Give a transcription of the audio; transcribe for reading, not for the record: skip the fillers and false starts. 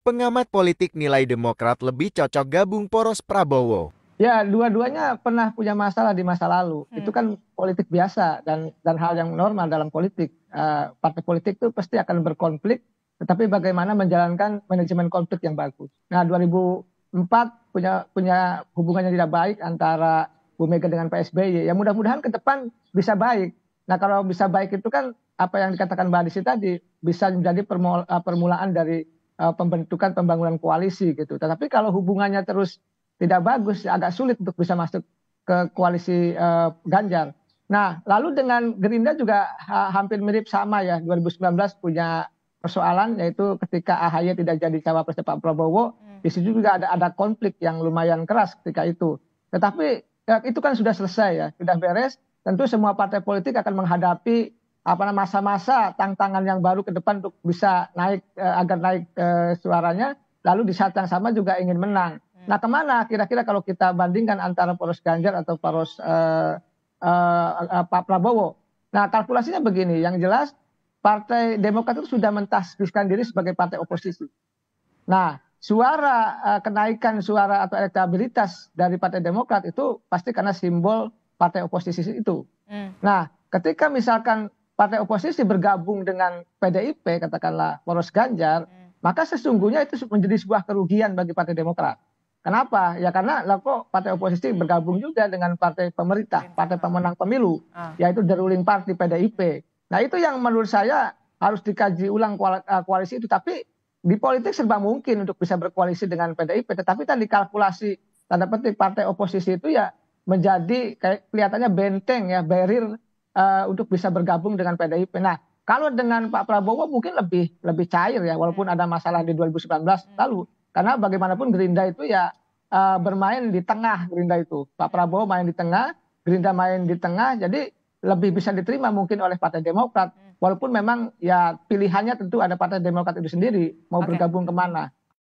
Pengamat politik nilai Demokrat lebih cocok gabung poros Prabowo. Ya, dua-duanya pernah punya masalah di masa lalu. Itu kan politik biasa dan hal yang normal dalam politik. Partai politik itu pasti akan berkonflik, tetapi bagaimana menjalankan manajemen konflik yang bagus. Nah, 2004 punya hubungan yang tidak baik antara Bu Mega dengan Pak SBY. Ya mudah-mudahan ke depan bisa baik. Nah, kalau bisa baik itu kan apa yang dikatakan Mbak Desi tadi bisa menjadi permulaan dari pembentukan pembangunan koalisi gitu. Tetapi kalau hubungannya terus tidak bagus, agak sulit untuk bisa masuk ke koalisi Ganjar. Nah, lalu dengan Gerindra juga hampir mirip sama ya. 2019 punya persoalan yaitu ketika AHY tidak jadi cawapres Pak Prabowo, di situ juga ada konflik yang lumayan keras ketika itu. Tetapi ya, itu kan sudah selesai ya, sudah beres. Tentu semua partai politik akan menghadapi masa-masa tantangan yang baru ke depan untuk bisa naik agar naik suaranya. Lalu di saat yang sama juga ingin menang. Nah, kemana kira-kira kalau kita bandingkan antara poros Ganjar atau poros Pak Prabowo? Nah, kalkulasinya begini, yang jelas Partai Demokrat itu sudah mentasbihkan diri sebagai partai oposisi. Nah, kenaikan suara atau elektabilitas dari Partai Demokrat itu pasti karena simbol partai oposisi itu. Nah, ketika misalkan partai oposisi bergabung dengan PDIP, katakanlah poros Ganjar, maka sesungguhnya itu menjadi sebuah kerugian bagi Partai Demokrat. Kenapa? Ya karena kok partai oposisi bergabung juga dengan partai pemerintah, partai pemenang pemilu, yaitu the ruling party PDIP. Nah, itu yang menurut saya harus dikaji ulang koalisi itu. Tapi di politik serba mungkin untuk bisa berkoalisi dengan PDIP, tetapi tadi kalkulasi tanda petik partai oposisi itu ya menjadi kayak kelihatannya benteng ya, barrier untuk bisa bergabung dengan PDIP. Nah, kalau dengan Pak Prabowo mungkin lebih cair ya, walaupun ada masalah di 2019 lalu. Karena bagaimanapun Gerindra itu ya bermain di tengah Gerindra itu. Pak Prabowo main di tengah, Gerindra main di tengah, jadi lebih bisa diterima mungkin oleh Partai Demokrat. Walaupun memang ya pilihannya tentu ada Partai Demokrat itu sendiri mau bergabung kemana.